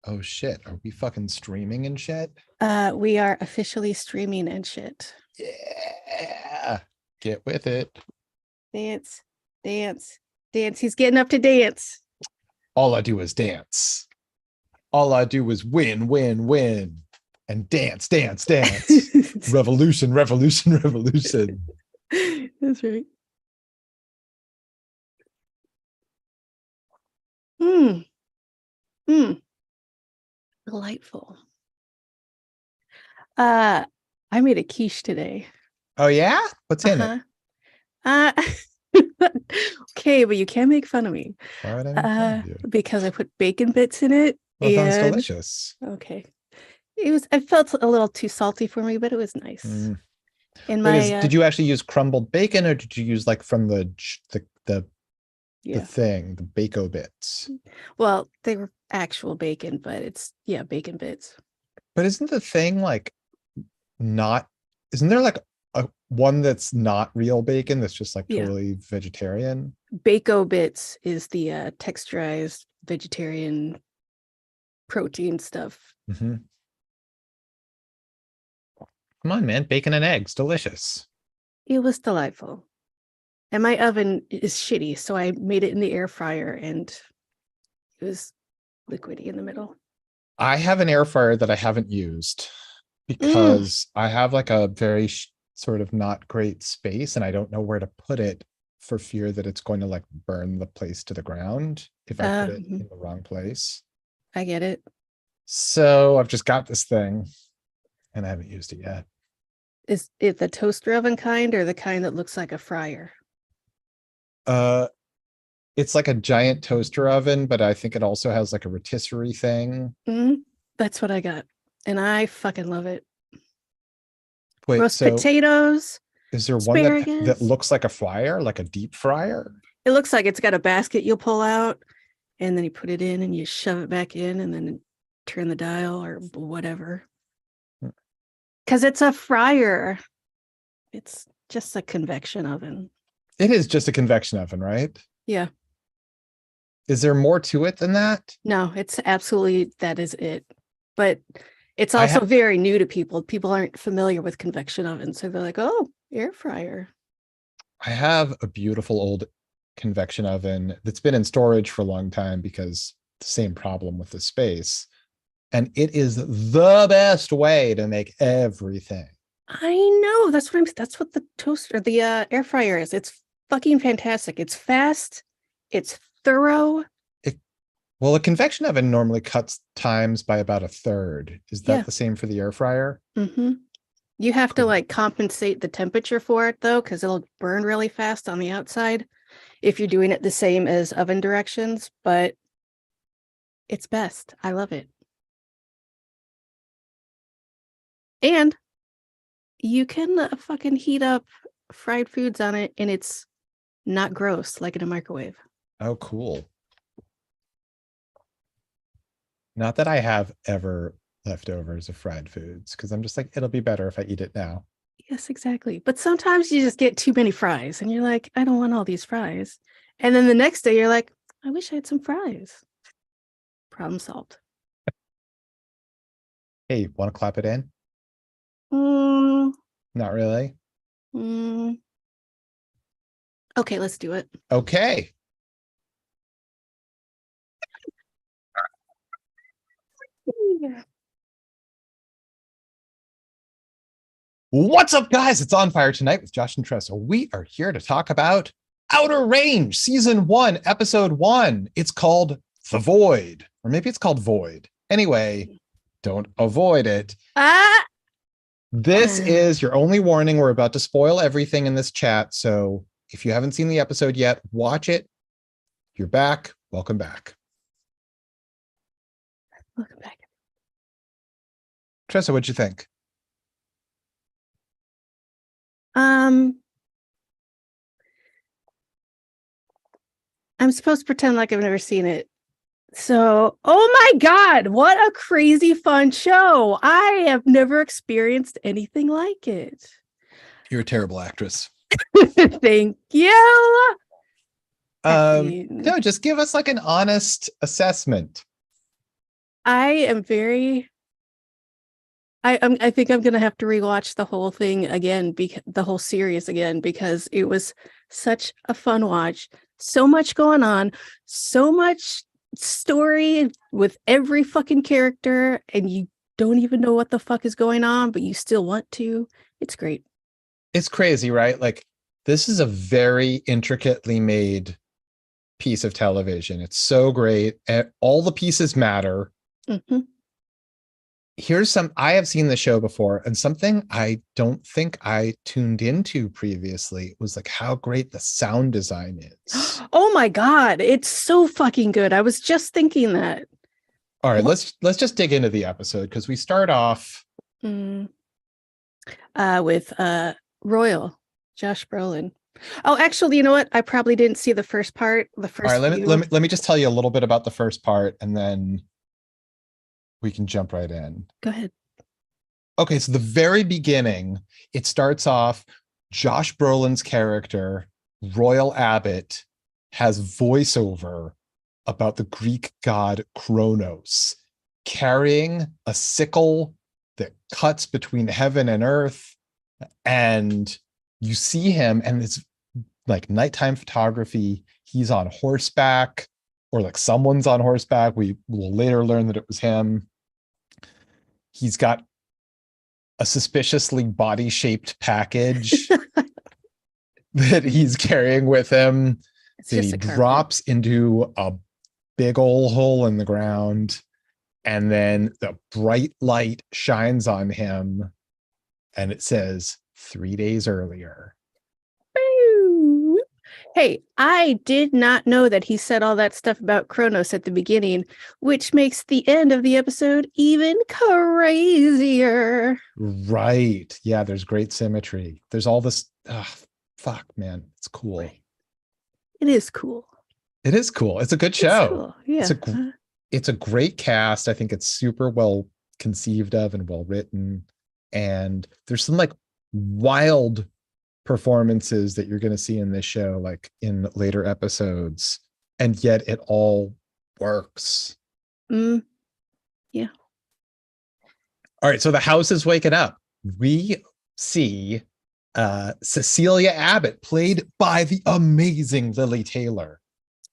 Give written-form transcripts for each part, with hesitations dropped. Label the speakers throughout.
Speaker 1: Oh shit. Are we fucking streaming and shit?
Speaker 2: We are officially streaming and shit.
Speaker 1: Yeah. Get with it.
Speaker 2: Dance, dance, dance. He's getting up to dance.
Speaker 1: All I do is dance. All I do is win, win, win. And dance, dance, dance. Revolution, revolution, revolution.
Speaker 2: That's right. Hmm. Hmm. Delightful. I made a quiche today.
Speaker 1: Oh yeah? What's in it?
Speaker 2: Uh okay, but you can't make fun of me.
Speaker 1: Why would I make fun of you?
Speaker 2: Because I put bacon bits in it.
Speaker 1: Well, it sounds
Speaker 2: And
Speaker 1: delicious.
Speaker 2: okay. I felt a little too salty for me, but it was nice. In my
Speaker 1: did you actually use crumbled bacon, or did you use like from the thing, the bacon bits?
Speaker 2: Well, they were actual bacon, but it's bacon bits.
Speaker 1: But isn't the thing like isn't there like a one that's not real bacon that's just like totally vegetarian?
Speaker 2: Bacon bits is the texturized vegetarian protein stuff.
Speaker 1: Mm-hmm. Come on, man. Bacon and eggs. Delicious.
Speaker 2: It was delightful. And my oven is shitty, so I made it in the air fryer and it was liquidy in the middle.
Speaker 1: I have an air fryer that I haven't used because I have like a very sort of not great space and I don't know where to put it for fear that it's going to like burn the place to the ground if I put it in the wrong place.
Speaker 2: I get it.
Speaker 1: So I've just got this thing and I haven't used it yet.
Speaker 2: Is it the toaster oven kind or the kind that looks like a fryer?
Speaker 1: It's like a giant toaster oven, but I think it also has like a rotisserie thing.
Speaker 2: That's what I got. And I fucking love it.
Speaker 1: Wait,
Speaker 2: roast potatoes.
Speaker 1: Is there one that looks like a fryer, like a deep fryer?
Speaker 2: It looks like it's got a basket you'll pull out and then you put it in and you shove it back in and then turn the dial or whatever. Because it's a fryer. It's just a convection oven.
Speaker 1: It is just a convection oven, right?
Speaker 2: Yeah.
Speaker 1: Is there more to it than that?
Speaker 2: No, it's absolutely, that is it. But it's also very new to people. People aren't familiar with convection ovens. So they're like, oh, air fryer.
Speaker 1: I have a beautiful old convection oven that's been in storage for a long time because the same problem with the space. And it is the best way to make everything.
Speaker 2: I know. That's what the toaster, the air fryer is. It's fucking fantastic. It's fast. It's thorough.
Speaker 1: Well, a convection oven normally cuts times by about a third. Is that the same for the air fryer?
Speaker 2: Mm-hmm. You have to like compensate the temperature for it though, because it'll burn really fast on the outside if you're doing it the same as oven directions, but it's best. I love it. And you can fucking heat up fried foods on it and it's not gross like in a microwave.
Speaker 1: Oh, cool. Not that I have ever leftovers of fried foods because I'm just like, it'll be better if I eat it now.
Speaker 2: Yes, exactly. But sometimes you just get too many fries and you're like, I don't want all these fries. And then the next day you're like, I wish I had some fries. Problem solved.
Speaker 1: Hey, want to clap it in? Not really.
Speaker 2: Okay, let's do it.
Speaker 1: Okay. What's up, guys? It's On Fire Tonight with Josh and Tressa. We are here to talk about Outer Range, Season 1, Episode 1. It's called The Void, or maybe it's called Void. Anyway, don't avoid it. This is your only warning. We're about to spoil everything in this chat, so if you haven't seen the episode yet, watch it. You're back. Welcome back.
Speaker 2: Welcome back.
Speaker 1: Tressa, what'd you think?
Speaker 2: I'm supposed to pretend like I've never seen it. So, oh my God, what a crazy fun show. I have never experienced anything like it.
Speaker 1: You're a terrible actress.
Speaker 2: Thank you.
Speaker 1: No, just give us like an honest assessment.
Speaker 2: I am very. I think I'm gonna have to rewatch the whole thing again, the whole series again, because it was such a fun watch. So much going on, so much story with every fucking character, and you don't even know what the fuck is going on, but you still want to. It's great.
Speaker 1: It's crazy, right? Like, this is a very intricately made piece of television. It's so great. And all the pieces matter.
Speaker 2: Mm-hmm.
Speaker 1: I have seen the show before, and something I don't think I tuned into previously was like how great the sound design is.
Speaker 2: Oh my God, it's so fucking good. I was just thinking that.
Speaker 1: All right, let's just dig into the episode, because we start off
Speaker 2: with Royal, Josh Brolin. Oh, actually, you know what? I probably didn't see the first part. The first.
Speaker 1: All right, let me just tell you a little bit about the first part, and then we can jump right in.
Speaker 2: Go ahead.
Speaker 1: Okay, so the very beginning, it starts off, Josh Brolin's character, Royal Abbott, has voiceover about the Greek god Kronos, carrying a sickle that cuts between heaven and earth. And you see him, and it's like nighttime photography. He's on horseback, or like someone's on horseback. We will later learn that it was him. He's got a suspiciously body-shaped package that he's carrying with him. That he drops into a big old hole in the ground, and then the bright light shines on him, and it says 3 days earlier.
Speaker 2: Hey, I did not know that he said all that stuff about Kronos at the beginning, which makes the end of the episode even crazier.
Speaker 1: Right. Yeah, there's great symmetry. There's all this. Fuck, man. It's cool. Right.
Speaker 2: It is cool.
Speaker 1: It is cool. It's a good show.
Speaker 2: Cool. Yeah.
Speaker 1: It's a great cast. I think it's super well conceived of and well written. And there's some like wild performances that you're going to see in this show, like in later episodes, and yet it all works.
Speaker 2: Yeah.
Speaker 1: All right, so the house is waking up. We see Cecilia Abbott, played by the amazing Lily Taylor.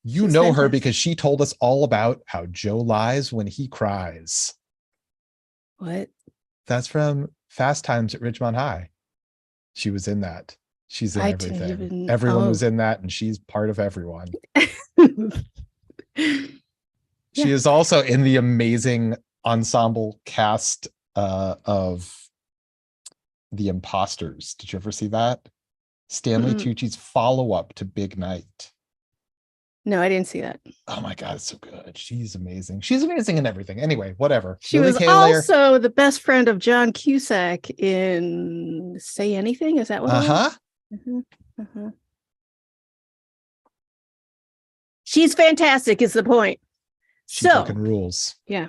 Speaker 1: She's know fantastic. Her because she told us all about how Joe lies when he cries.
Speaker 2: What?
Speaker 1: That's from Fast Times at Ridgemont High. She was in that. She's in everything. Everyone was in that, and she's part of everyone. She is also in the amazing ensemble cast of The Imposters. Did you ever see that? Stanley Tucci's follow-up to Big Night.
Speaker 2: No, I didn't see that.
Speaker 1: Oh my God, it's so good. She's amazing. She's amazing in everything. Anyway, whatever.
Speaker 2: She Lily was Taylor, also the best friend of John Cusack in Say Anything. Is that what? She's fantastic. Is the point?
Speaker 1: She fucking rules.
Speaker 2: Yeah,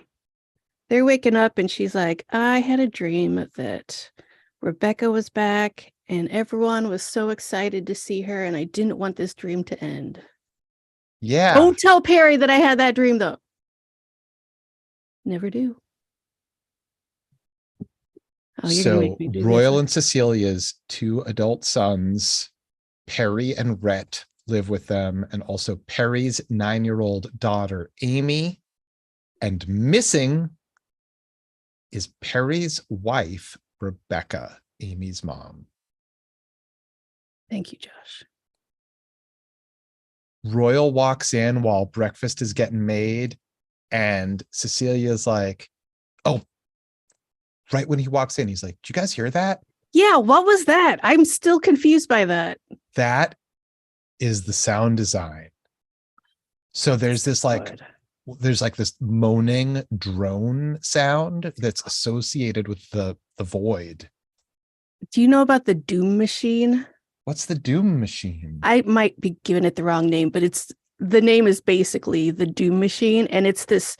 Speaker 2: they're waking up, and she's like, "I had a dream that Rebecca was back, and everyone was so excited to see her, and I didn't want this dream to end."
Speaker 1: Yeah.
Speaker 2: Don't tell Perry that I had that dream, though. Never do.
Speaker 1: Oh, so Royal and Cecilia's 2 adult sons, Perry and Rhett, live with them, and also Perry's 9-year-old daughter, Amy. And missing is Perry's wife, Rebecca, Amy's mom.
Speaker 2: Thank you, Josh.
Speaker 1: Royal walks in while breakfast is getting made, and Cecilia's like, oh, right when he walks in, he's like, "Did you guys hear that?"
Speaker 2: Yeah, what was that? I'm still confused by that.
Speaker 1: That is the sound design. So there's this this moaning drone sound that's associated with the void.
Speaker 2: Do you know about the Doom Machine?
Speaker 1: What's the Doom Machine?
Speaker 2: I might be giving it the wrong name, but the name is basically the Doom Machine, and it's this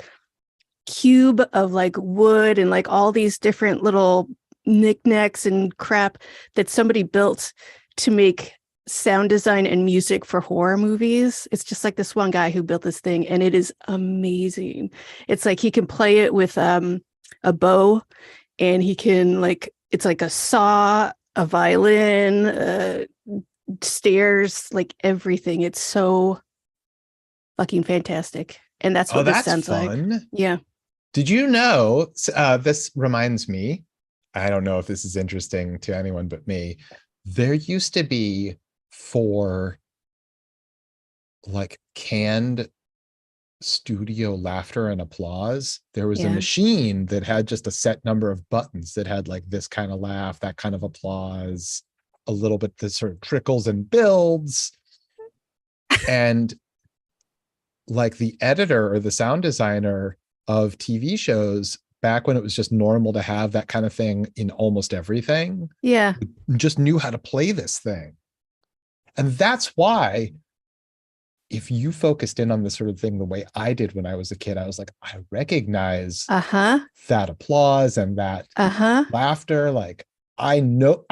Speaker 2: cube of like wood and like all these different little knickknacks and crap that somebody built to make sound design and music for horror movies. It's just like this one guy who built this thing, and it is amazing. It's like he can play it with a bow, and he can like it's like a saw, a violin, stairs, like everything. It's so fucking fantastic. And that's
Speaker 1: Oh,
Speaker 2: what this
Speaker 1: that's
Speaker 2: sounds like.
Speaker 1: fun.
Speaker 2: Yeah.
Speaker 1: Did you know? This reminds me. I don't know if this is interesting to anyone but me. There used to be for like canned studio laughter and applause, there was a
Speaker 2: Yeah.
Speaker 1: machine that had just a set number of buttons that had like this kind of laugh, that kind of applause, a little bit that sort of trickles and builds. And like the editor or the sound designer of TV shows back when it was just normal to have that kind of thing in almost everything,
Speaker 2: Yeah.
Speaker 1: just knew how to play this thing. And that's why if you focused in on this sort of thing the way I did when I was a kid, I was like, I recognize
Speaker 2: Uh-huh.
Speaker 1: that applause and that
Speaker 2: Uh-huh.
Speaker 1: laughter. Like I know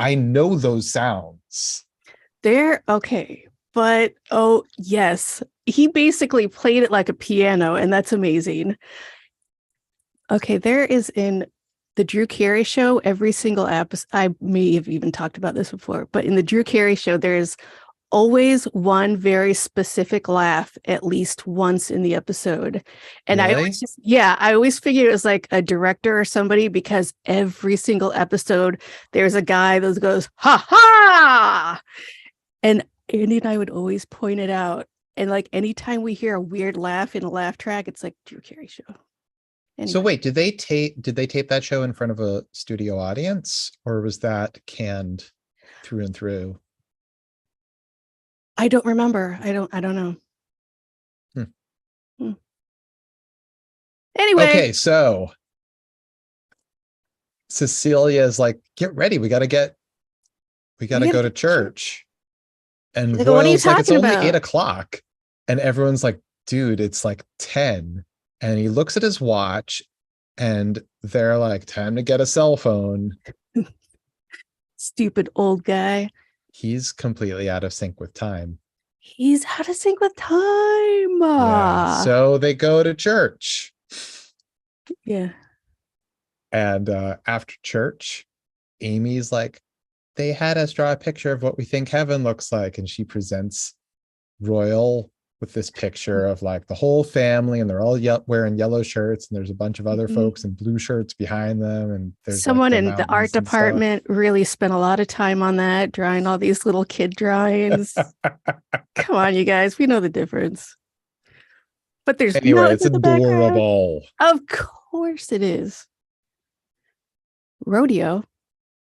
Speaker 1: those sounds.
Speaker 2: They're okay. But oh, yes. He basically played it like a piano, and that's amazing. Okay, there is in the Drew Carey show, every single episode. I may have even talked about this before, but in the Drew Carey show, there's always one very specific laugh at least once in the episode. And I always
Speaker 1: Really?
Speaker 2: just, yeah, I always figured it was like a director or somebody because every single episode there's a guy that goes, ha ha. And Andy and I would always point it out. And like anytime we hear a weird laugh in a laugh track, it's like Drew Carey show.
Speaker 1: So
Speaker 2: Anyway,
Speaker 1: wait, did they tape that show in front of a studio audience or was that canned through and through?
Speaker 2: I don't remember. I don't know.
Speaker 1: Hmm.
Speaker 2: Hmm. Anyway,
Speaker 1: Okay, so Cecilia is like, get ready, we
Speaker 2: we
Speaker 1: gotta
Speaker 2: gotta
Speaker 1: go
Speaker 2: go
Speaker 1: to
Speaker 2: to church.
Speaker 1: church.
Speaker 2: She's
Speaker 1: And
Speaker 2: like, what are you
Speaker 1: Royal's like, it's
Speaker 2: talking
Speaker 1: only eight
Speaker 2: about?
Speaker 1: o'clock. And everyone's like, dude, it's like 10. And he looks at his watch and they're like, time to get a cell phone.
Speaker 2: Stupid old guy.
Speaker 1: He's completely out of sync with time.
Speaker 2: He's out of sync with time.
Speaker 1: Yeah. So they go to church.
Speaker 2: Yeah.
Speaker 1: And after church, Amy's like, they had us draw a picture of what we think heaven looks like. And she presents Royal with this picture of like the whole family, and they're all wearing yellow shirts, and there's a bunch of other
Speaker 2: Mhm.
Speaker 1: folks in blue shirts behind them, and there's like
Speaker 2: Someone
Speaker 1: the
Speaker 2: in the art
Speaker 1: mountains and stuff.
Speaker 2: department really spent a lot of time on that, drawing all these little kid drawings. Come on, you guys, we know the difference. But there's
Speaker 1: Anyway,
Speaker 2: noise
Speaker 1: it's
Speaker 2: in the background.
Speaker 1: adorable.
Speaker 2: Of course it is. Rodeo.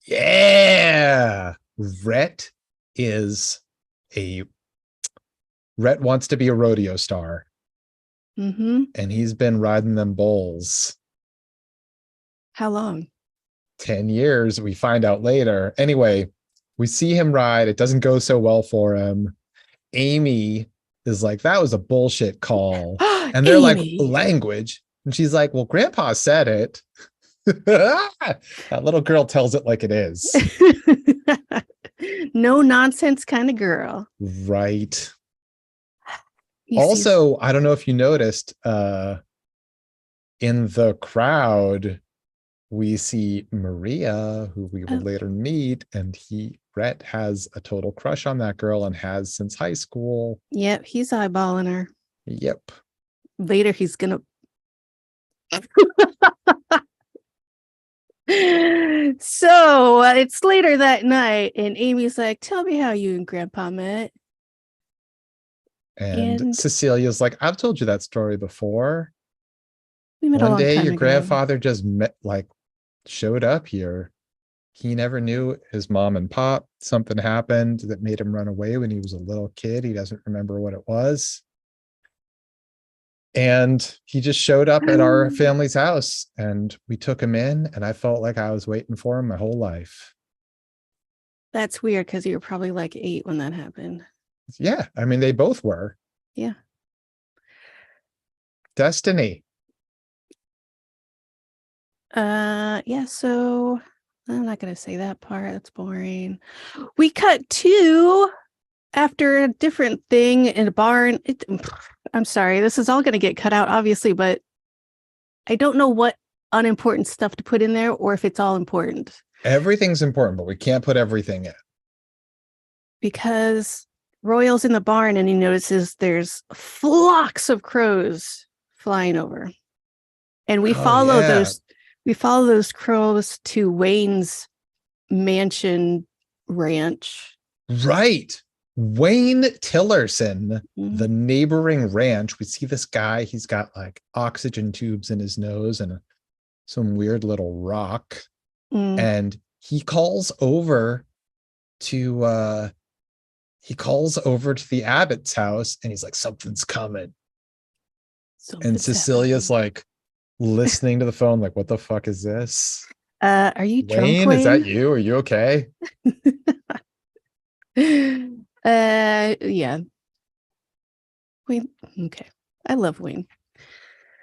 Speaker 1: Yeah. Rhett is a Rhett wants to be a rodeo star,
Speaker 2: Mm-hmm.
Speaker 1: and he's been riding them bulls
Speaker 2: How long?
Speaker 1: 10 years. We find out later. Anyway, we see him ride. It doesn't go so well for him. Amy is like, that was a bullshit call. And they're like,
Speaker 2: Amy.
Speaker 1: language. And she's like, well, grandpa said it. That little girl tells it like it is.
Speaker 2: No nonsense kind of girl.
Speaker 1: Right.
Speaker 2: He sees.
Speaker 1: Also, I don't know if you noticed, in the crowd, we see Maria, who we will
Speaker 2: Oh,
Speaker 1: later meet, and Rhett has a total crush on that girl and has since high school.
Speaker 2: yep, he's eyeballing her.
Speaker 1: Yep.
Speaker 2: Later, he's gonna. So it's later that night, and Amy's like, "Tell me how you and Grandpa met."
Speaker 1: And
Speaker 2: And
Speaker 1: Cecilia's like, I've told you that story before.
Speaker 2: we met a
Speaker 1: One
Speaker 2: long
Speaker 1: day
Speaker 2: time
Speaker 1: your
Speaker 2: ago.
Speaker 1: grandfather just showed up here. He never knew his mom and pop. Something happened that made him run away when he was a little kid. He doesn't remember what it was. And he just showed up at our family's house and we took him in, and I felt like I was waiting for him my whole life.
Speaker 2: That's weird because you were probably like 8 when that happened.
Speaker 1: Yeah, I mean, they both were.
Speaker 2: Yeah.
Speaker 1: Destiny.
Speaker 2: Yeah, so I'm not gonna say that part. That's boring. We cut to after a different thing in a barn. I'm sorry, this is all going to get cut out, obviously, but I don't know what unimportant stuff to put in there or if it's all important
Speaker 1: Everything's important, but we can't put everything in.
Speaker 2: because Royal's in the barn and he notices there's flocks of crows flying over. And
Speaker 1: Oh yeah,
Speaker 2: we follow those crows to Wayne's mansion ranch.
Speaker 1: right. Wayne Tillerson,
Speaker 2: Mhm.
Speaker 1: the neighboring ranch. We see this guy. He's got like oxygen tubes in his nose and some weird little rock.
Speaker 2: Mm,
Speaker 1: And to he calls over to the Abbott's house and he's like, something's coming. And
Speaker 2: something's
Speaker 1: Cecilia's
Speaker 2: happening.
Speaker 1: like listening to the phone, like, what the fuck is this?
Speaker 2: Are you drunk,
Speaker 1: Wayne, is that
Speaker 2: Wayne?
Speaker 1: you? Are you okay?
Speaker 2: Yeah. Wayne. Okay. I love Wayne.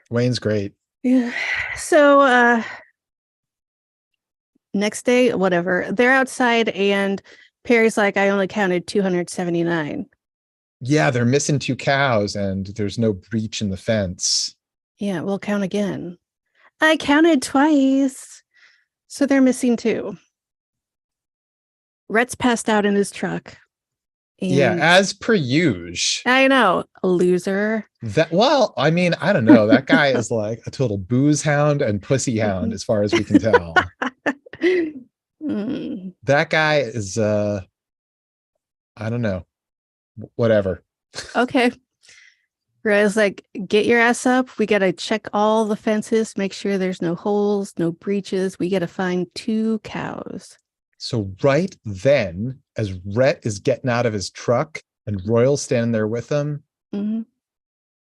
Speaker 1: Wayne's great.
Speaker 2: Yeah. So next day, whatever, they're outside and Perry's like, I only counted 279.
Speaker 1: Yeah, they're missing two cows and there's no breach in the fence.
Speaker 2: Yeah, we'll count again. I counted twice. So they're missing two. Rhett's passed out in his truck.
Speaker 1: Yeah,
Speaker 2: And
Speaker 1: as per usual.
Speaker 2: I know, a loser.
Speaker 1: That well, I mean, I don't know. That guy is like a total booze hound and pussy hound, as far as we can tell.
Speaker 2: Mm,
Speaker 1: That guy is I don't know. Whatever.
Speaker 2: okay. Rhett's like, get your ass up. We got to check all the fences, make sure there's no holes, no breaches. We got to find two cows.
Speaker 1: So right then, as Rhett is getting out of his truck and Royal's standing there with him,
Speaker 2: Mm-hmm.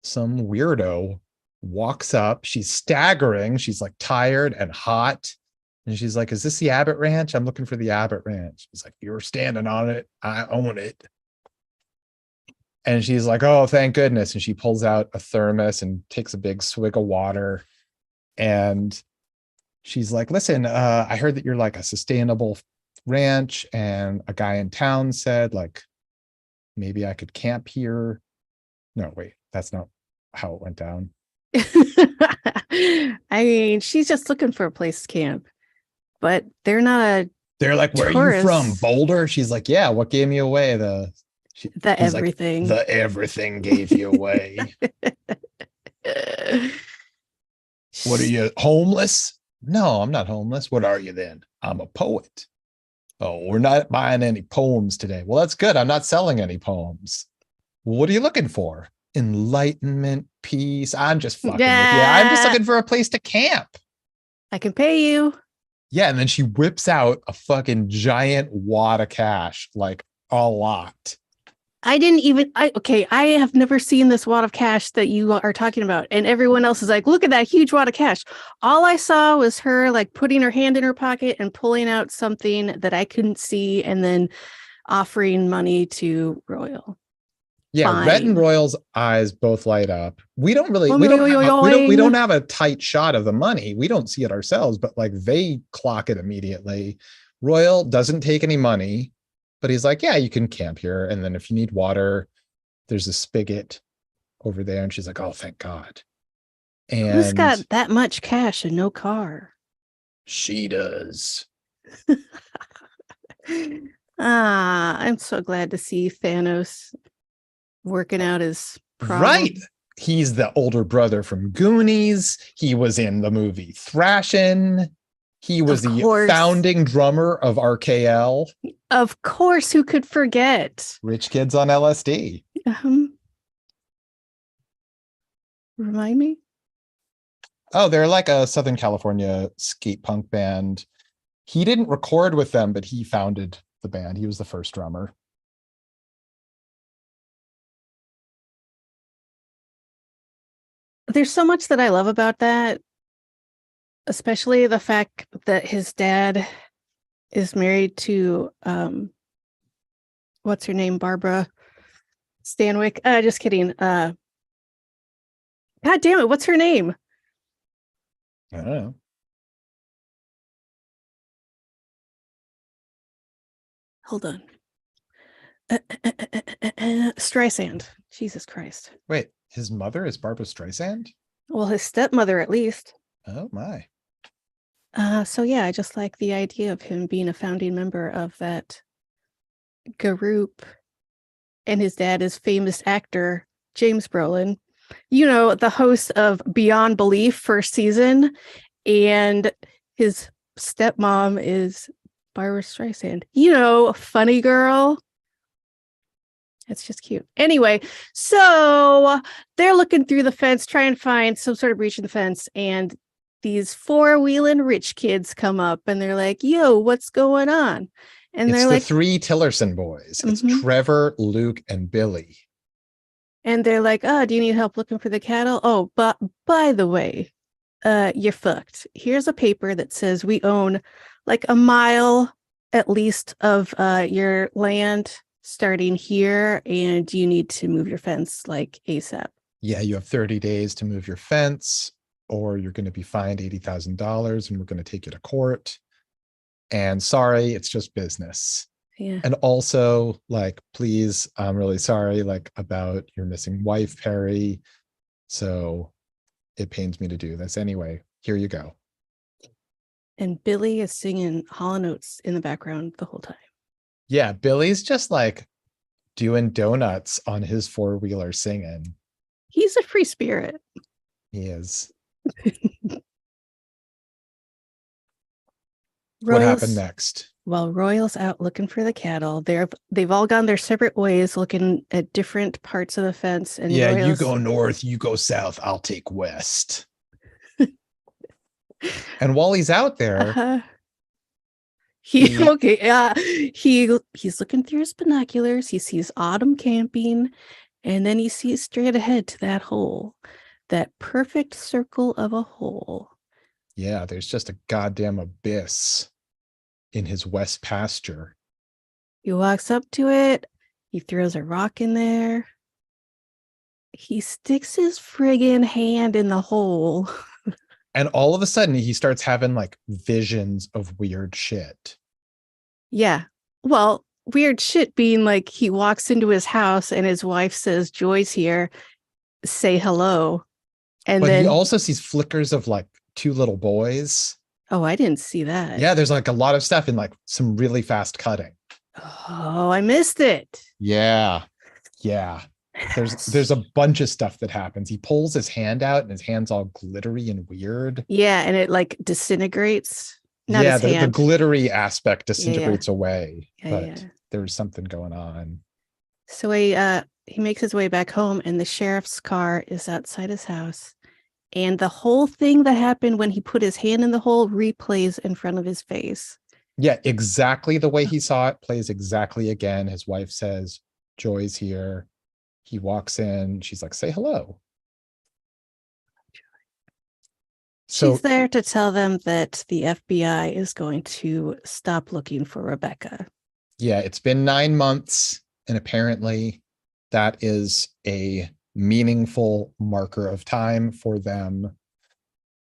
Speaker 1: some weirdo walks up. She's staggering. She's like tired and hot. And she's like, is this the Abbott Ranch? I'm looking for the Abbott Ranch. He's like, you're standing on it. I own it. And she's like, oh, thank goodness. And she pulls out a thermos and takes a big swig of water. And she's like, listen, I heard that you're like a sustainable ranch. And a guy in town said, like, maybe I could camp here. No, wait, that's not how it went down.
Speaker 2: I mean, she's just looking for a place to camp, but they're not a
Speaker 1: They're like, where are you from?
Speaker 2: tourist.
Speaker 1: Boulder? She's like, yeah, what gave me away?
Speaker 2: The
Speaker 1: He's like,
Speaker 2: everything.
Speaker 1: the everything gave you away. What are you, homeless? No, I'm not homeless. What are you then? I'm a poet. Oh, we're not buying any poems today. Well, that's good. I'm not selling any poems. What are you looking for? Enlightenment, peace. I'm just fucking with you. I'm just
Speaker 2: Yeah,
Speaker 1: looking for a place to camp.
Speaker 2: I can pay you.
Speaker 1: Yeah. And then she whips out a fucking giant wad of cash, like a lot.
Speaker 2: I have never seen this wad of cash that you are talking about. And everyone else is like, look at that huge wad of cash. All I saw was her like putting her hand in her pocket and pulling out something that I couldn't see and then offering money to Royal.
Speaker 1: Yeah, Rhett and
Speaker 2: Fine.
Speaker 1: Royal's eyes both light up. We don't really, we don't
Speaker 2: Boing.
Speaker 1: have a tight shot of the money. We don't see it ourselves, but like they clock it immediately. Royal doesn't take any money, but he's like, yeah, you can camp here. And then if you need water, there's a spigot over there. And she's like, oh, thank God.
Speaker 2: Who's
Speaker 1: And
Speaker 2: got that much cash and no car?
Speaker 1: she does.
Speaker 2: I'm so glad to see Thanos working out his
Speaker 1: Right.
Speaker 2: problem.
Speaker 1: He's the older brother from Goonies. He was in the movie Thrashin'. He was
Speaker 2: Of
Speaker 1: the
Speaker 2: course.
Speaker 1: founding drummer of RKL.
Speaker 2: Of course, who could forget?
Speaker 1: Rich kids on LSD.
Speaker 2: Um, Remind me?
Speaker 1: Oh, they're like a Southern California skate punk band. He didn't record with them, but he founded the band. He was the first drummer.
Speaker 2: There's so much that I love about that, especially the fact that his dad is married to what's her name? Barbara Stanwyck. Just kidding. God damn it, what's her name?
Speaker 1: I don't know.
Speaker 2: Hold on. Streisand. Jesus Christ.
Speaker 1: Wait, his mother is Barbara Streisand?
Speaker 2: Well, his stepmother, at least.
Speaker 1: Oh my.
Speaker 2: So yeah, I just like the idea of him being a founding member of that group. And his dad is famous actor James Brolin, the host of Beyond Belief first season, and his stepmom is Barbara Streisand. Funny girl. It's just cute. Anyway, so they're looking through the fence, trying to find some sort of breach in the fence, and these four-wheeling rich kids come up and they're like, yo, what's going on? And
Speaker 1: It's
Speaker 2: they're
Speaker 1: the
Speaker 2: like,
Speaker 1: three Tillerson boys. It's Trevor, Luke, and Billy.
Speaker 2: and they're like, oh, do you need help looking for the cattle? Oh, but by the way, you're fucked. Here's a paper that says we own like a mile at least of your land starting here, and you need to move your fence like ASAP.
Speaker 1: Yeah, you have 30 days to move your fence, or you're going to be fined $80,000 and we're going to take you to court. And sorry, it's just business.
Speaker 2: Yeah.
Speaker 1: And also, like, please, I'm really sorry, like, about your missing wife, Perry. So it pains me to do this. Anyway, here you go.
Speaker 2: And Billy is singing Hall & Oates in the background the whole time.
Speaker 1: Yeah, Billy's just like doing donuts on his four-wheeler singing.
Speaker 2: He's a free spirit.
Speaker 1: He is. What happened next?
Speaker 2: Well, Royal's out looking for the cattle. They've all gone their separate ways, looking at different parts of the fence. And
Speaker 1: yeah,
Speaker 2: Royal's...
Speaker 1: you go north, you go south, I'll take west. And while he's out there,
Speaker 2: he's looking through his binoculars. He sees Autumn camping, and then he sees straight ahead to that hole, that perfect circle of a hole.
Speaker 1: Yeah, there's just a goddamn abyss in his west pasture.
Speaker 2: He walks up to it. He throws a rock in there. He sticks his friggin' hand in the hole.
Speaker 1: And all of a sudden he starts having like visions of weird shit.
Speaker 2: Yeah. Well, weird shit being like he walks into his house and his wife says, Joy's here, say hello. And then
Speaker 1: he also sees flickers of like two little boys.
Speaker 2: Oh, I didn't see that.
Speaker 1: Yeah, there's like a lot of stuff in like some really fast cutting.
Speaker 2: Oh, I missed it.
Speaker 1: Yeah. There's a bunch of stuff that happens. He pulls his hand out and his hand's all glittery and weird.
Speaker 2: Yeah, and it like disintegrates.
Speaker 1: The glittery aspect disintegrates away.
Speaker 2: Yeah.
Speaker 1: There's something going on.
Speaker 2: So he makes his way back home, and the sheriff's car is outside his house. And the whole thing that happened when he put his hand in the hole replays in front of his face.
Speaker 1: Yeah, exactly the way he saw it plays exactly again. His wife says, Joy's here. He walks in. She's like, say hello.
Speaker 2: She's there to tell them that the FBI is going to stop looking for Rebecca.
Speaker 1: Yeah, it's been 9 months. And apparently that is a meaningful marker of time for them.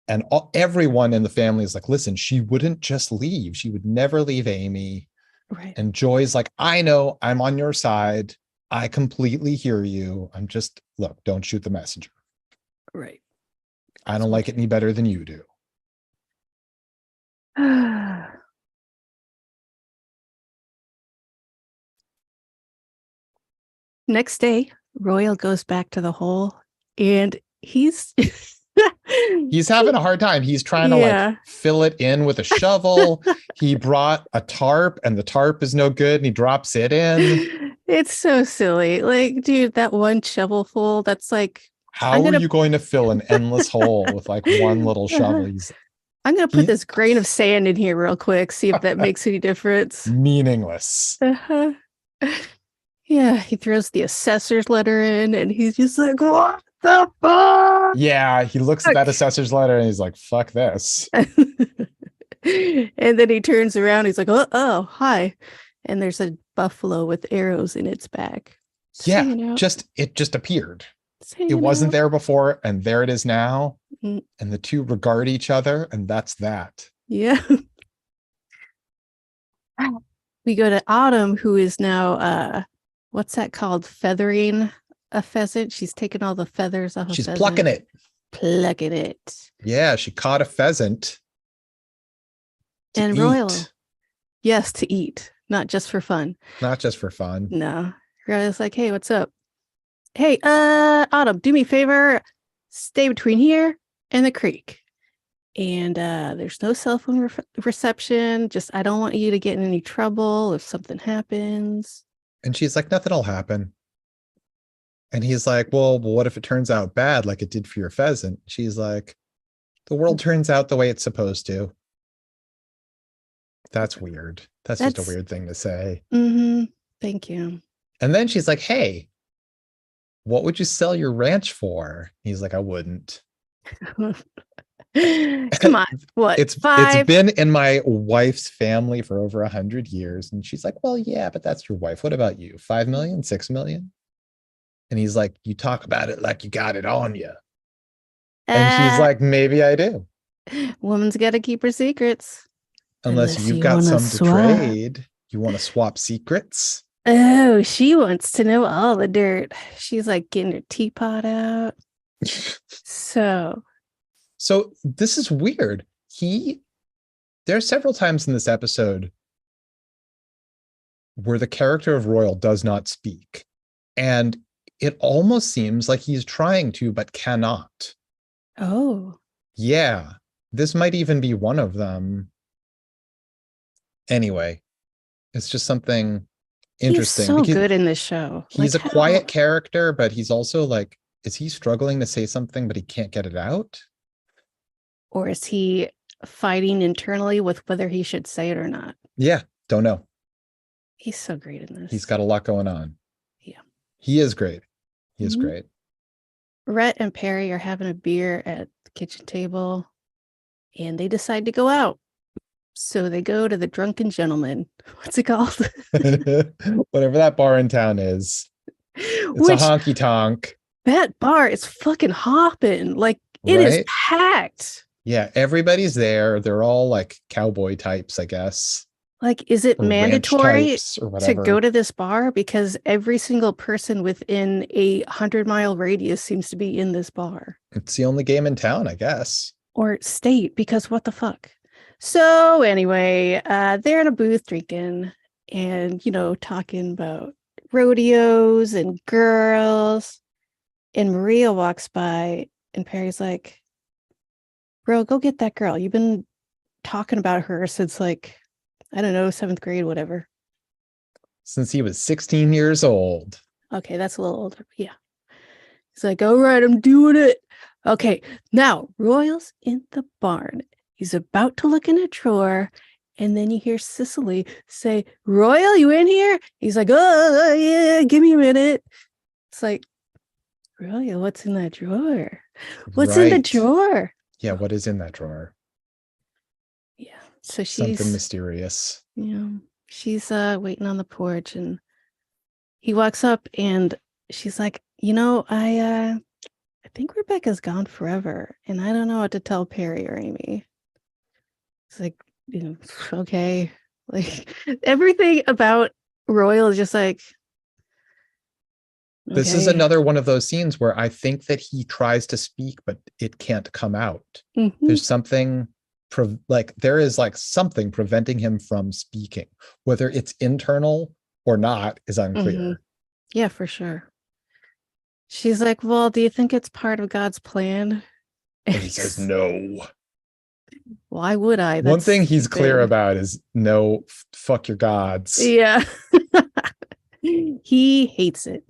Speaker 1: And everyone in the family is like, listen, she wouldn't just leave. She would never leave Amy.
Speaker 2: Right.
Speaker 1: And Joy's like, I know, I'm on your side. I completely hear you. I'm just, look, don't shoot the messenger.
Speaker 2: Right.
Speaker 1: I don't like it any better than you do.
Speaker 2: Next day, Royal goes back to the hole, and he's
Speaker 1: having a hard time. He's trying to like fill it in with a shovel. He brought a tarp and the tarp is no good and he drops it in.
Speaker 2: It's so silly. Like, dude, that one shovelful, that's like,
Speaker 1: how are you going to fill an endless hole with like one little shovel?
Speaker 2: I'm going to put this grain of sand in here real quick, see if that makes any difference.
Speaker 1: Meaningless.
Speaker 2: Yeah, he throws the assessor's letter in and he's just like, what the fuck?
Speaker 1: Yeah, he looks at that assessor's letter and he's like, fuck this.
Speaker 2: And then he turns around, he's like, oh, hi. And there's a buffalo with arrows in its back.
Speaker 1: Yeah, it just appeared. It wasn't there before, and there it is now. And the two regard each other, and that's that.
Speaker 2: Yeah. We go to Autumn, who is now what's that called? Feathering a pheasant. She's taking all the feathers off a
Speaker 1: She's
Speaker 2: pheasant.
Speaker 1: plucking it.
Speaker 2: Plucking it.
Speaker 1: Yeah, she caught a pheasant to
Speaker 2: And Royal,
Speaker 1: eat,
Speaker 2: yes, to eat, not just for fun.
Speaker 1: not just for fun.
Speaker 2: No. Royal's like, hey, what's up? Hey, Autumn, do me a favor. Stay between here and the creek. And there's no cell phone reception. Just, I don't want you to get in any trouble if something happens.
Speaker 1: And she's like, nothing'll happen. And he's like, well, what if it turns out bad like it did for your pheasant? She's like, the world turns out the way it's supposed to. That's weird. That's just a weird thing to say.
Speaker 2: Thank you.
Speaker 1: And then she's like, hey, what would you sell your ranch for? He's like, I wouldn't.
Speaker 2: Come on. What?
Speaker 1: It's been in my wife's family for over 100 years. And she's like, well, yeah, but that's your wife. What about you? 5 million, 6 million? And he's like, you talk about it like you got it on you. And she's like, maybe I do.
Speaker 2: Woman's got to keep her secrets.
Speaker 1: Unless you've got some to trade. You want to swap secrets?
Speaker 2: Oh, she wants to know all the dirt. She's like getting her teapot out. So
Speaker 1: this is weird. There are several times in this episode where the character of Royal does not speak. And it almost seems like he's trying to, but cannot.
Speaker 2: Oh.
Speaker 1: Yeah. This might even be one of them. Anyway, it's just something interesting.
Speaker 2: He's so good in this show.
Speaker 1: He's a quiet character, but he's also like, is he struggling to say something, but he can't get it out?
Speaker 2: Or is he fighting internally with whether he should say it or not?
Speaker 1: Yeah, don't know.
Speaker 2: He's so great in this.
Speaker 1: He's got a lot going on.
Speaker 2: Yeah.
Speaker 1: He is great. He is great.
Speaker 2: Rhett and Perry are having a beer at the kitchen table and they decide to go out. So they go to the Drunken Gentleman. What's it called?
Speaker 1: Whatever that bar in town is. It's a honky tonk.
Speaker 2: That bar is fucking hopping. Like it is packed.
Speaker 1: Yeah, everybody's there. They're all like cowboy types, I guess.
Speaker 2: Like, is it mandatory to go to this bar? Because every single person within a 100-mile radius seems to be in this bar.
Speaker 1: It's the only game in town, I guess.
Speaker 2: Or state, because what the fuck? So anyway, they're in a booth drinking and, talking about rodeos and girls. And Maria walks by and Perry's like, bro, go get that girl. You've been talking about her since like, I don't know, 7th grade, whatever.
Speaker 1: Since he was 16 years old.
Speaker 2: Okay, that's a little older. Yeah. He's like, all right, I'm doing it. Okay, now Royal's in the barn. He's about to look in a drawer. And then you hear Cicely say, Royal, you in here? He's like, oh, yeah, give me a minute. It's like, Royal, what's in that drawer? What's in the drawer?
Speaker 1: Yeah, what is in that drawer?
Speaker 2: Yeah. So
Speaker 1: she's something mysterious.
Speaker 2: Yeah. She's waiting on the porch and he walks up and she's like, I think Rebecca's gone forever and I don't know what to tell Perry or Amy. It's like, okay. Like everything about Royal is just like, okay.
Speaker 1: This is another one of those scenes where I think that he tries to speak, but it can't come out. Mm-hmm. There's something there is like something preventing him from speaking. Whether it's internal or not is unclear.
Speaker 2: Mm-hmm. Yeah, for sure. She's like, well, do you think it's part of God's plan?
Speaker 1: And he says, no.
Speaker 2: Why would I?
Speaker 1: One thing he's clear about is no, fuck your gods.
Speaker 2: Yeah. He hates it.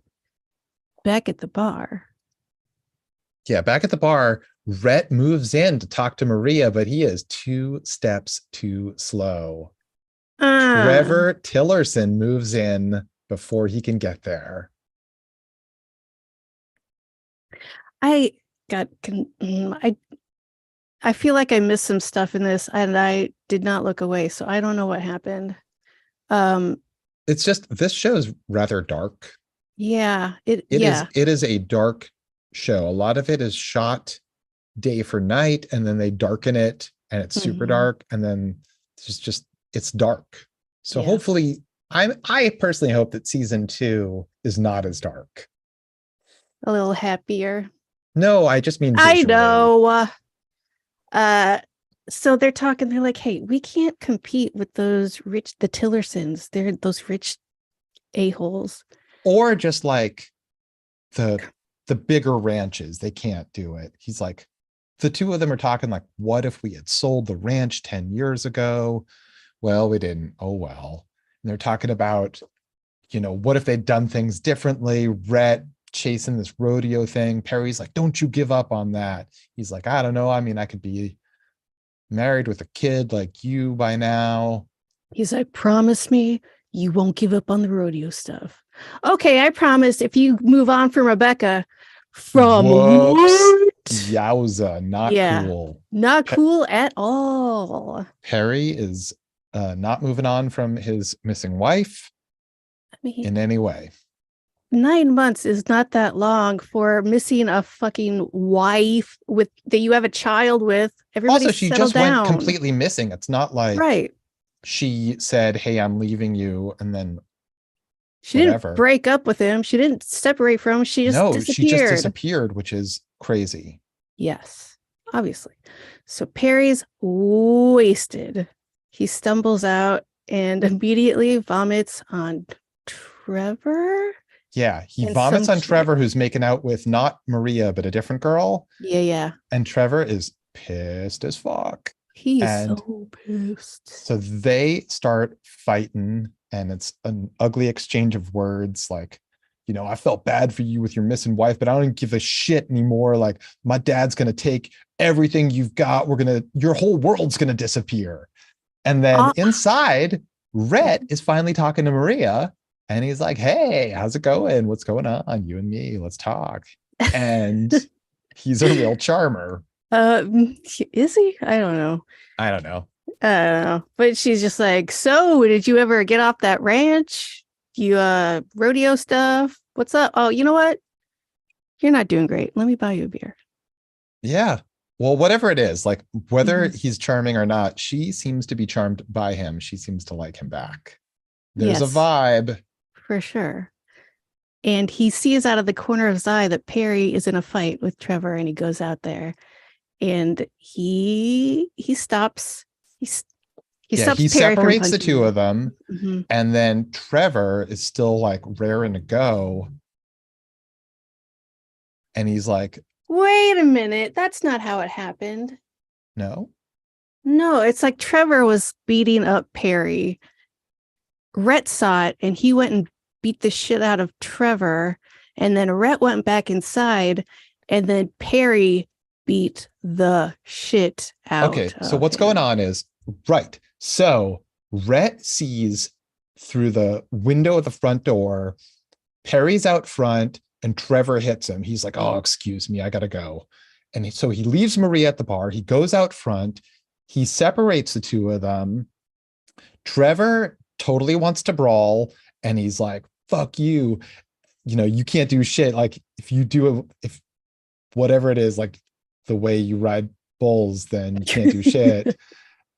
Speaker 2: Back at the bar.
Speaker 1: Yeah, back at the bar, Rhett moves in to talk to Maria, but he is 2 steps too slow. Trevor Tillerson moves in before he can get there.
Speaker 2: I feel like I missed some stuff in this and I did not look away, so I don't know what happened.
Speaker 1: It's just this show is rather dark.
Speaker 2: Yeah, it
Speaker 1: is a dark show. A lot of it is shot day for night and then they darken it and it's super dark and then it's dark. So hopefully I personally hope that season 2 is not as dark.
Speaker 2: A little happier.
Speaker 1: No, I just mean
Speaker 2: I
Speaker 1: visually.
Speaker 2: know. Uh, so they're talking, they're like, hey, we can't compete with the Tillersons. They're those rich a-holes.
Speaker 1: Or just like the the bigger ranches, they can't do it. He's like, the two of them are talking like, what if we had sold the ranch 10 years ago? Well, we didn't. Oh well. And they're talking about, what if they'd done things differently? Rhett chasing this rodeo thing. Perry's like, don't you give up on that. He's like, I don't know. I mean, I could be married with a kid like you by now.
Speaker 2: He's like, promise me you won't give up on the rodeo stuff. Okay, I promise if you move on from Rebecca. From
Speaker 1: Whoops.
Speaker 2: what?
Speaker 1: Yowza, not
Speaker 2: Yeah,
Speaker 1: cool.
Speaker 2: not cool at all.
Speaker 1: Perry is not moving on from his missing wife
Speaker 2: I mean,
Speaker 1: in any way.
Speaker 2: 9 months is not that long for missing a fucking wife with that you have a child with. Everybody
Speaker 1: Also, she
Speaker 2: settle
Speaker 1: just went
Speaker 2: down.
Speaker 1: completely missing. It's not like
Speaker 2: Right.
Speaker 1: she said, hey, I'm leaving you, and then
Speaker 2: She didn't
Speaker 1: whatever.
Speaker 2: break up with him. She didn't separate from him. She just
Speaker 1: No, she just
Speaker 2: disappeared.
Speaker 1: disappeared, which is crazy.
Speaker 2: Yes, obviously. So Perry's wasted. He stumbles out and immediately vomits on Trevor
Speaker 1: Yeah, he
Speaker 2: and some
Speaker 1: vomits on
Speaker 2: kid.
Speaker 1: Trevor, who's making out with not Maria, but a different girl.
Speaker 2: Yeah, yeah.
Speaker 1: And Trevor is pissed as fuck.
Speaker 2: He's
Speaker 1: And
Speaker 2: so pissed.
Speaker 1: so they start fighting, and it's an ugly exchange of words like, I felt bad for you with your missing wife, but I don't give a shit anymore. Like, my dad's going to take everything you've got. Your whole world's going to disappear. And then
Speaker 2: Uh,
Speaker 1: inside, Rhett is finally talking to Maria, and he's like, hey, how's it going? What's going on? You and me, let's talk. And he's a real charmer.
Speaker 2: is he? I don't know.
Speaker 1: I don't know.
Speaker 2: I don't know. But she's just like, so did you ever get off that ranch? You rodeo stuff? What's up? Oh, you know what? You're not doing great. Let me buy you a beer.
Speaker 1: Yeah. Well, whatever it is, like whether
Speaker 2: Mhm.
Speaker 1: he's charming or not, she seems to be charmed by him. She seems to like him back. There's a
Speaker 2: Yes,
Speaker 1: vibe.
Speaker 2: for sure. And he sees out of the corner of his eye that Perry is in a fight with Trevor, and he goes out there and he stops he
Speaker 1: Yeah,
Speaker 2: stops
Speaker 1: he
Speaker 2: Perry from
Speaker 1: separates the
Speaker 2: punching
Speaker 1: two
Speaker 2: him.
Speaker 1: of them.
Speaker 2: Mhm.
Speaker 1: And then Trevor is still like raring to go. And he's like,
Speaker 2: Wait a minute, that's not how it happened.
Speaker 1: no.
Speaker 2: No, it's like Trevor was beating up Perry. Rhett saw it and he went and beat the shit out of Trevor. And then Rhett went back inside and then Perry beat the shit
Speaker 1: Okay.
Speaker 2: out
Speaker 1: So
Speaker 2: of
Speaker 1: what's going
Speaker 2: him.
Speaker 1: on is right. So Rhett sees through the window of the front door, Perry's out front, and Trevor hits him. He's like, oh, excuse me, I gotta go. And so he leaves Maria at the bar. He goes out front. He separates the two of them. Trevor totally wants to brawl, and he's like, fuck you. You can't do shit. Like, if whatever it is, like the way you ride bulls, then you can't do shit.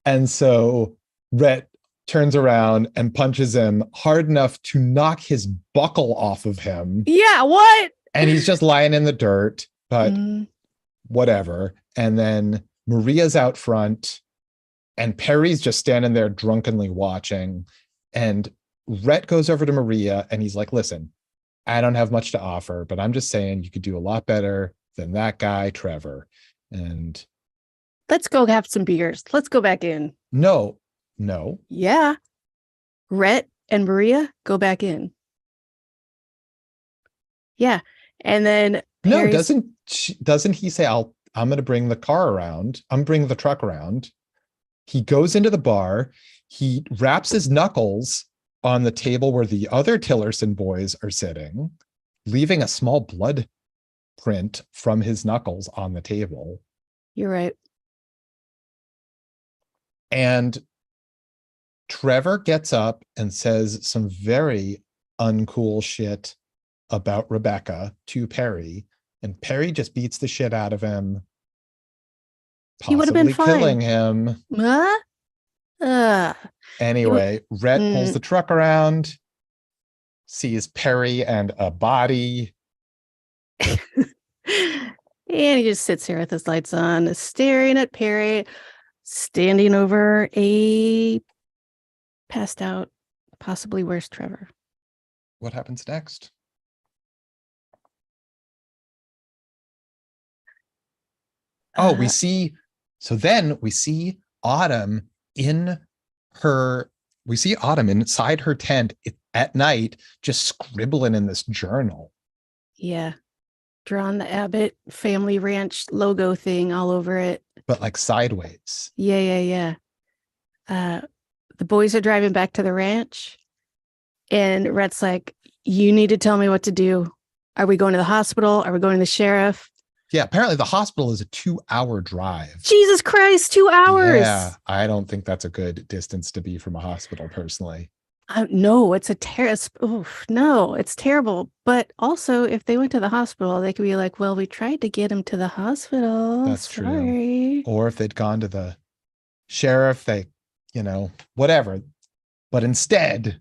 Speaker 1: And so Rhett turns around and punches him hard enough to knock his buckle off of him.
Speaker 2: Yeah, what?
Speaker 1: And he's just lying in the dirt, but
Speaker 2: Mm.
Speaker 1: whatever. And then Maria's out front, and Perry's just standing there drunkenly watching. And Rhett goes over to Maria and he's like, listen, I don't have much to offer, but I'm just saying you could do a lot better than that guy, Trevor. And
Speaker 2: Let's go have some beers. Let's go back in.
Speaker 1: no, no.
Speaker 2: Yeah. Rhett and Maria go back in. Yeah. And then
Speaker 1: No,
Speaker 2: Perry's
Speaker 1: doesn't he say, I'm going to bring the car around. I'm bringing the truck around. He goes into the bar. He wraps his knuckles on the table where the other Tillerson boys are sitting, leaving a small blood print from his knuckles on the table.
Speaker 2: You're right.
Speaker 1: And Trevor gets up and says some very uncool shit about Rebecca to Perry, and Perry just beats the shit out of him,
Speaker 2: He would have been
Speaker 1: possibly killing
Speaker 2: fine.
Speaker 1: him.
Speaker 2: Huh? Uh, it was,
Speaker 1: Anyway, Rhett pulls
Speaker 2: mm,
Speaker 1: the truck around, sees Perry and a body.
Speaker 2: and he just sits here with his lights on, staring at Perry, standing over a passed out, possibly worse Trevor.
Speaker 1: What happens next? Oh, we
Speaker 2: Uh,
Speaker 1: see. So then we see Autumn in her. We see Autumn inside her tent at night, just scribbling in this journal.
Speaker 2: yeah, drawn the Abbott Family Ranch logo thing all over it.
Speaker 1: But like sideways.
Speaker 2: Yeah. Uh, the boys are driving back to the ranch, and Rhett's like, "You need to tell me what to do. Are we going to the hospital? Are we going to the sheriff?"
Speaker 1: Yeah, apparently the hospital is a 2-hour drive.
Speaker 2: Jesus Christ, 2 hours.
Speaker 1: Yeah, I don't think that's a good distance to be from a hospital personally.
Speaker 2: No, it's a no, it's terrible. But also, if they went to the hospital, they could be like, "Well, we tried to get him to the hospital.
Speaker 1: That's true.
Speaker 2: Sorry."
Speaker 1: Or if they'd gone to the sheriff, whatever. But instead,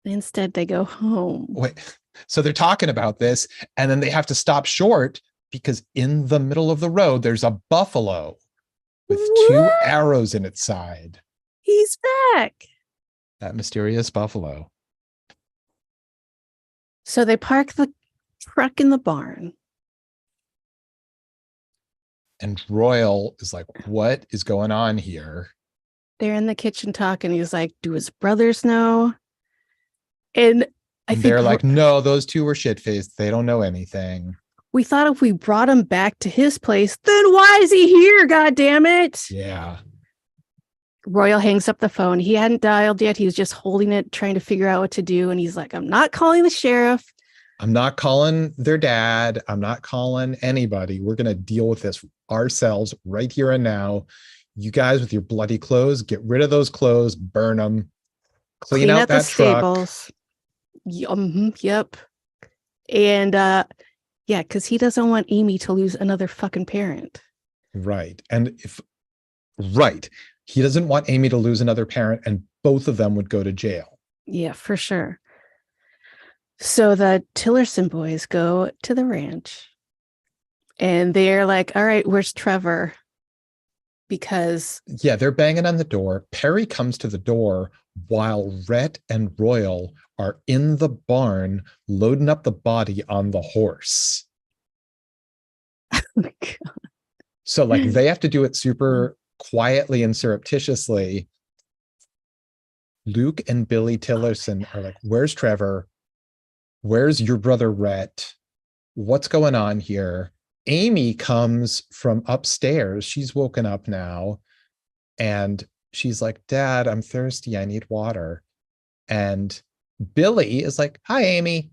Speaker 2: Instead, they go home.
Speaker 1: wait, so they're talking about this, and then they have to stop short because in the middle of the road, there's a buffalo with 2
Speaker 2: What?
Speaker 1: arrows in its side.
Speaker 2: He's back.
Speaker 1: That mysterious buffalo.
Speaker 2: So they park the truck in the barn.
Speaker 1: And Royal is like, what is going on here?
Speaker 2: They're in the kitchen talking. He's like, "Do his brothers know?" And I
Speaker 1: And
Speaker 2: think
Speaker 1: they're like, no, those two were shit-faced. They don't know anything.
Speaker 2: we thought if we brought him back to his place, then why is he here? God damn it.
Speaker 1: Yeah.
Speaker 2: Royal hangs up the phone. He hadn't dialed yet. He was just holding it, trying to figure out what to do. And he's like, "I'm not calling the sheriff.
Speaker 1: I'm not calling their dad. I'm not calling anybody. We're going to deal with this ourselves right here and now. You guys with your bloody clothes, get rid of those clothes, burn them, clean out
Speaker 2: the
Speaker 1: that truck."
Speaker 2: stables." Yep. And yeah, because he doesn't want Amy to lose another fucking parent.
Speaker 1: Right. And right. He doesn't want Amy to lose another parent, and both of them would go to jail.
Speaker 2: Yeah, for sure. So the Tillerson boys go to the ranch and they're like, "All right, where's Trevor?" Because
Speaker 1: Yeah, they're banging on the door. Perry comes to the door while Rhett and Royal are in the barn loading up the body on the horse. So like they have to do it super quietly and surreptitiously. Luke and Billy Tillerson are like, where's Trevor? Where's your brother Rhett? What's going on here? Amy comes from upstairs. She's woken up now. And she's like, Dad, I'm thirsty. I need water. And Billy is like, hi, Amy,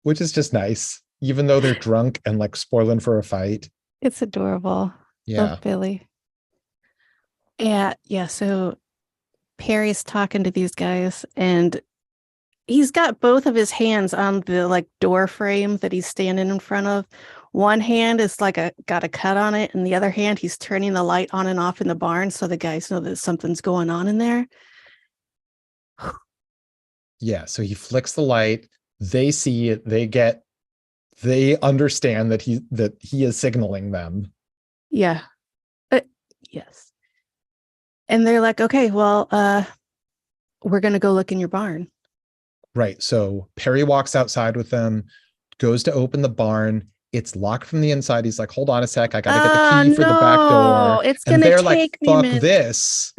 Speaker 1: which is just nice, even though they're drunk and like spoiling for a fight.
Speaker 2: it's adorable.
Speaker 1: Yeah.
Speaker 2: Love Billy. Yeah. So Perry's talking to these guys and he's got both of his hands on the like door frame that he's standing in front of. One hand is like got a cut on it, and the other hand he's turning the light on and off in the barn so the guys know that something's going on in there.
Speaker 1: Yeah. So he flicks the light. They see it. They understand that he is signaling them.
Speaker 2: Yeah. Yes. And they're like, "Okay, well, we're gonna go look in your barn."
Speaker 1: Right. So Perry walks outside with them, goes to open the barn. It's locked from the inside. He's like, hold on a sec. I got to get the key for the back door.
Speaker 2: It's
Speaker 1: And
Speaker 2: gonna
Speaker 1: they're like,
Speaker 2: take me
Speaker 1: fuck
Speaker 2: minutes.
Speaker 1: this.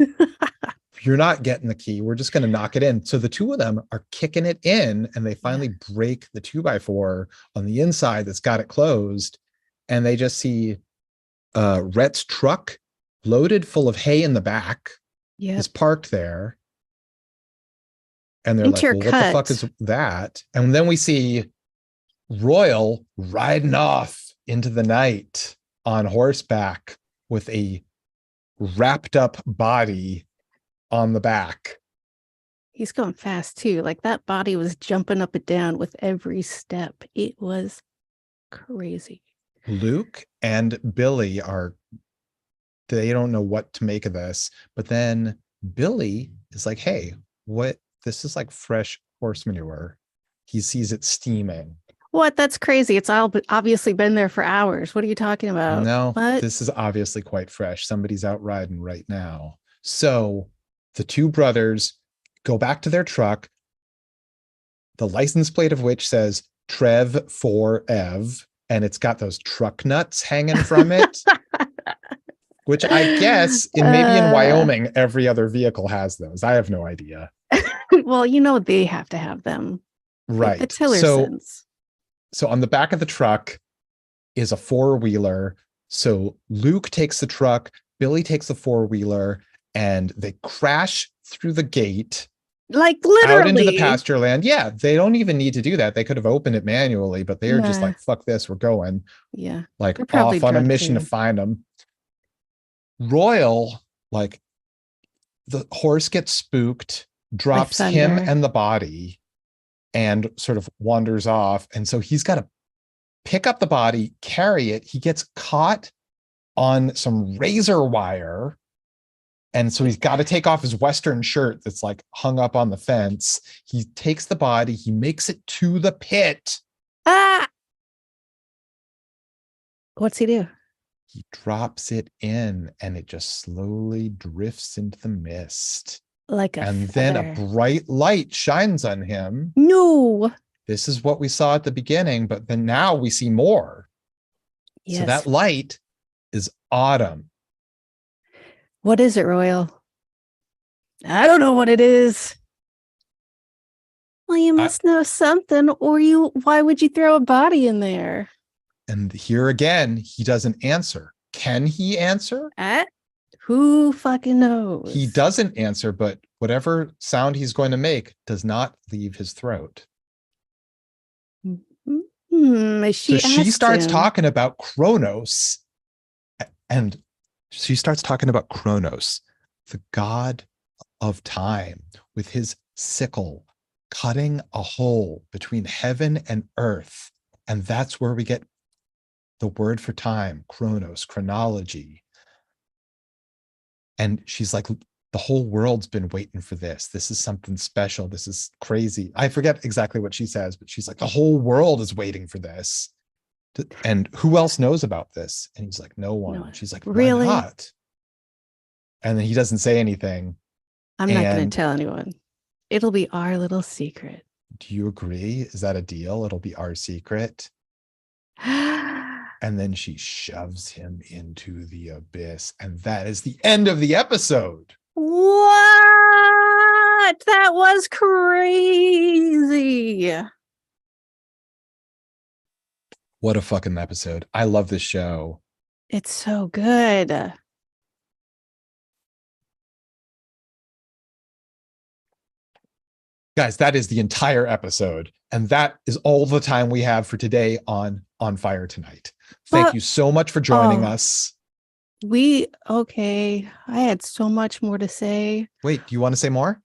Speaker 1: You're not getting the key. We're just going to knock it in. So the two of them are kicking it in, and they finally break the 2x4 on the inside that's got it closed. And they just see Rhett's truck loaded full of hay in the back is parked there. And they're like, well, what the fuck is that? And then we see Royal riding off into the night on horseback with a wrapped up body on the back.
Speaker 2: He's going fast too. Like that body was jumping up and down with every step. It was crazy.
Speaker 1: Luke and Billy are they don't know what to make of this. But then Billy is like, hey, what? This is like fresh horse manure. He sees it steaming.
Speaker 2: What? That's crazy. It's all obviously been there for hours. What are you talking about?
Speaker 1: No,
Speaker 2: What?
Speaker 1: this is obviously quite fresh. Somebody's out riding right now. So the two brothers go back to their truck, the license plate of which says Trev for Ev, and it's got those truck nuts hanging from it, which I guess maybe in Wyoming, every other vehicle has those. I have no idea.
Speaker 2: Well, they have to have them. The
Speaker 1: Right.
Speaker 2: Tillersons.
Speaker 1: So on the back of the truck is a four-wheeler. So Luke takes the truck, Billy takes the four-wheeler, and they crash through the gate
Speaker 2: Like
Speaker 1: out into the
Speaker 2: literally.
Speaker 1: pasture land. Yeah, they don't even need to do that. They could have opened it manually, but they're just
Speaker 2: Nah.
Speaker 1: like, fuck this, we're going.
Speaker 2: Yeah.
Speaker 1: Like
Speaker 2: They're probably
Speaker 1: off on a
Speaker 2: drunk
Speaker 1: mission to
Speaker 2: too.
Speaker 1: find them. Royal, like the horse gets spooked,
Speaker 2: By
Speaker 1: drops him
Speaker 2: thunder.
Speaker 1: and the body, and sort of wanders off. And so he's got to pick up the body, carry it. He gets caught on some razor wire. And so he's got to take off his Western shirt that's like hung up on the fence. He takes the body, he makes it to the pit.
Speaker 2: Ah! What's he do?
Speaker 1: He drops it in and it just slowly drifts into the mist.
Speaker 2: Like a
Speaker 1: And
Speaker 2: feather.
Speaker 1: then a bright light shines on him.
Speaker 2: No.
Speaker 1: This is what we saw at the beginning, but then now we see more.
Speaker 2: Yes.
Speaker 1: So that light is Autumn.
Speaker 2: What is it, Royal? I don't know what it is. Well, you must know something, or why would you throw a body in there?
Speaker 1: And here again, he doesn't answer. Can he answer?
Speaker 2: Who fucking knows?
Speaker 1: He doesn't answer, but whatever sound he's going to make does not leave his throat. She starts talking about Kronos, and she starts talking about Kronos, the god of time, with his sickle cutting a hole between heaven and earth. And that's where we get the word for time, Kronos, chronology. And she's like, the whole world's been waiting for this. This is something special. This is crazy. I forget exactly what she says, but she's like, the whole world is waiting for this. And who else knows about this? And he's like, no one.
Speaker 2: No.
Speaker 1: She's like,
Speaker 2: really?
Speaker 1: Why not? And then he doesn't say anything.
Speaker 2: I'm not going to tell anyone. It'll be our little secret.
Speaker 1: Do you agree? Is that a deal? It'll be our secret. And then she shoves him into the abyss. And that is the end of the episode.
Speaker 2: What? That was crazy.
Speaker 1: What a fucking episode. I love this show.
Speaker 2: It's so good.
Speaker 1: Guys, that is the entire episode. And that is all the time we have for today on Fire Tonight. Thank you so much for joining us.
Speaker 2: Okay. I had so much more to say.
Speaker 1: Wait, do you want to say more?